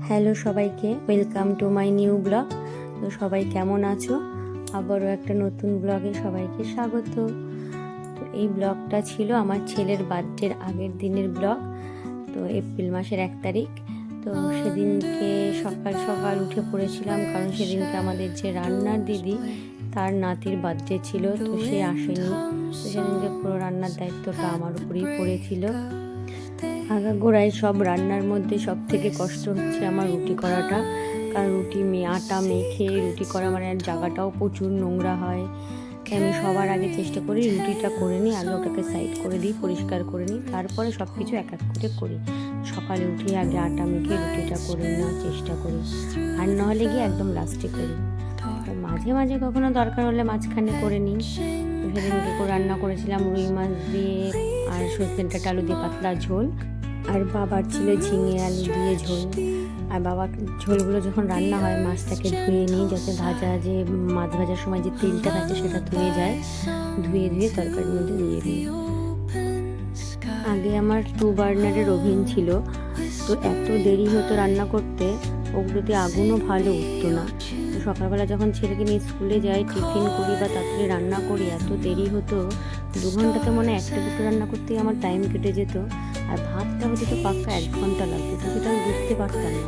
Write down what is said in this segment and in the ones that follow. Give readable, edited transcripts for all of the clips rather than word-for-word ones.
Hello সবাইকে, welcome to my new blog. তো সবাই কেমন আছো? আবারও একটা নতুন ব্লগে সবাইকে স্বাগত। তো এই ব্লগটা ছিল আমার ছেলের বার্থডের আগের দিনের ব্লগ। তো এপ্রিল মাসের 1 তারিখ। তো সেদিনকে সকাল সকাল উঠে পড়েছিলাম, কারণ সেদিনকে আমাদের যে রান্নার দিদি, তার নাতির বার্থডে ছিল, তো সে আসেনি। তো সেদিনকে পুরো রান্নার দায়িত্বটা আমার উপরেই পড়েছিল। আগাগোড়ায় সব রান্নার মধ্যে সব থেকে কষ্ট হচ্ছে আমার রুটি করাটা, কারণ আটা মেখে রুটি করা মানে জায়গাটাও প্রচুর নোংরা হয়। তাই আমি সবার আগে চেষ্টা করি রুটিটা করে নিই, আগে ওটাকে সাইড করে দিই, পরিষ্কার করে নিই, তারপরে সব কিছু এক এক করে করি। সকালে উঠে আগে আটা মেখে রুটিটা করে নেওয়ার চেষ্টা করি, আর নাহলে গিয়ে একদম লাস্টে করি। মাঝে মাঝে কখনো দরকার হলে মাঝখানে করে নিই। সেদিনকে রান্না করেছিলাম রুই মাছ দিয়ে আর সজনে ডাঁটা আলু দিয়ে পাতলা ঝোল, আর বাবার ছিল ঝিঙে আলু দিয়ে ঝোল। আর বাবার ঝোলগুলো যখন রান্না হয় মাছটাকে ধুয়ে নিই, যাতে মাছ ভাজার সময় যে তেলটা থাকে সেটা ধুয়ে যায়, ধুয়ে তরকারির মধ্যে দিয়ে দিই। আগে আমার 2 বার্নারের ওভেন ছিল, তো এত দেরি হতো রান্না করতে, ওগুলোতে আগুনও ভালো উঠতো না। তো সকালবেলা যখন ছেলেকে নিয়ে স্কুলে যাই, টিফিন করি বা তাড়াতাড়ি রান্না করি, এত দেরি হতো। 2 ঘন্টাতে মনে 1টা-2টো রান্না করতেই আমার টাইম কেটে যেত। আর ভাতটা হতে তো পাক্কা 1 ঘন্টা লাগতো, সেটা আমি বুঝতে পারতাম না।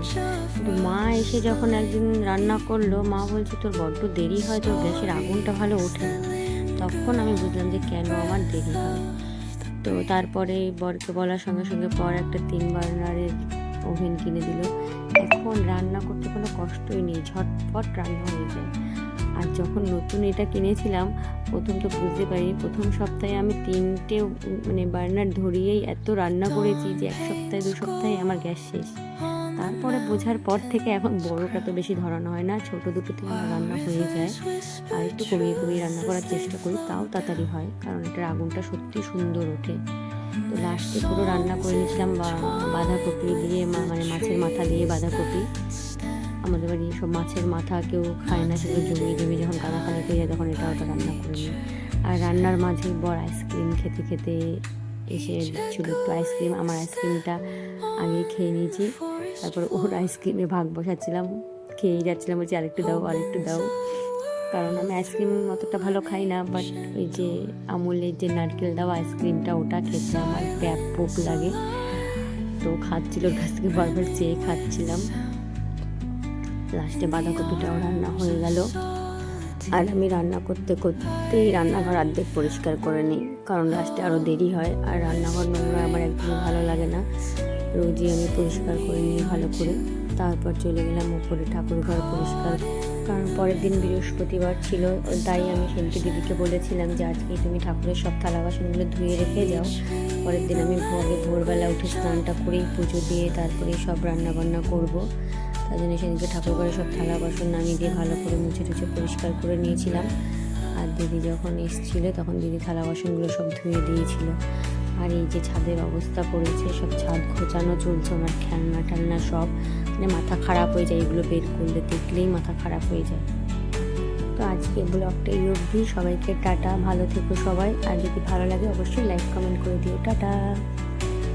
কিন্তু মা এসে যখন একদিন রান্না করলো, মা বলছে তোর বড্ড দেরি হয়, তোর গ্যাসের আগুনটা ভালো ওঠে না। তখন আমি বুঝলাম যে কেন আমার দেরি হয়। তো তারপরে বরকে বলার সঙ্গে সঙ্গে পর একটা 3 বার্নারের ওভেন কিনে দিল। এখন রান্না করতে কোনো কষ্টই নেই, ঝটপট রান্না হয়ে যায়। আর যখন নতুন এটা কিনেছিলাম, প্রথম তো বুঝতে পারিনি, প্রথম সপ্তাহে আমি 3টে বার্নার ধরিয়েই এত রান্না করেছি যে 1 সপ্তাহে 2 সপ্তাহে আমার গ্যাস শেষ। তারপরে বোঝার পর থেকে এখন বড়টা তো বেশি ধরানো হয় না, ছোট দুটোতে আমার রান্না হয়ে যায়। আর একটু কমিয়ে রান্না করার চেষ্টা করি, তাও তাড়াতাড়ি হয়, কারণ এটার আগুনটা সত্যি সুন্দর ওঠে। তো লাস্টে পুরো রান্না করে নিয়েছিলাম বাঁধাকপি দিয়ে, মাছের মাথা দিয়ে বাঁধাকপি। আমাদের বাড়ি সব মাছের মাথা কেউ খায় না, সেগুলো জমিয়ে যখন কাদাখানি হয়ে যায় তখন ওটা রান্না করে নিই। আর রান্নার মাঝে বর আইসক্রিম খেতে খেতে এসে দিচ্ছিল একটু আইসক্রিম। আমার আইসক্রিমটা আগে খেয়ে নিয়েছি, তারপর ওর আইসক্রিমে ভাগ বসাচ্ছিলাম, খেয়েই যাচ্ছিলাম, বলছি আরেকটু দাও। কারণ আমি আইসক্রিম অতটা ভালো খাই না, বাট ওই যে আমুলের যে নারকেল দেওয়া আইসক্রিমটা, ওটা খেতে আমার ব্যাপক লাগে। তো খাচ্ছিল, ওর কাছ থেকে বারবার চেয়ে খাচ্ছিলাম। লাস্টে বাঁধাকপিটাও রান্না হয়ে গেল। আর আমি রান্না করতে করতেই রান্নাঘর অর্ধেক পরিষ্কার করে নিই, কারণ লাস্টে আরও দেরি হয়। আর রান্নাঘর নোংরা আমার একদমই ভালো লাগে না, রোজই আমি পরিষ্কার করে নিই ভালো করে। তারপর চলে গেলাম উপরে ঠাকুর ঘর পরিষ্কার, কারণ পরের দিন বৃহস্পতিবার ছিল। তাই আমি সেদিকে দিদিকে বলেছিলাম যে আজকে তুমি ঠাকুরের সব থালা বাসনগুলো ধুয়ে রেখে যাও, পরের দিন আমি ভোরবেলা উঠে স্নানটা করেই পুজো দিয়ে তারপরে সব রান্নাবান্না করবো। তাই জন্য সেদিকে ঠাকুর ঘরে সব থালা বাসন নামিয়ে দিয়ে ভালো করে মুছে পরিষ্কার করে নিয়েছিলাম। আর দিদি যখন এসেছিল তখন দিদি থালা বাসনগুলো সব ধুয়ে দিয়েছিল। আর এই যে ছাদের অবস্থা করেছে, সব ছাদ খোঁচানো চলছে, আমার খেলনা সব, মাথা খারাপ হয়ে যায়, এগুলো বের করলে দেখলেই মাথা খারাপ হয়ে যায়। তো আজকে ব্লগটা এই অবধি। সবাইকে টাটা, ভালো থেকো সবাই। আর যদি ভালো লাগে অবশ্যই লাইক কমেন্ট করে দিও। টাটা।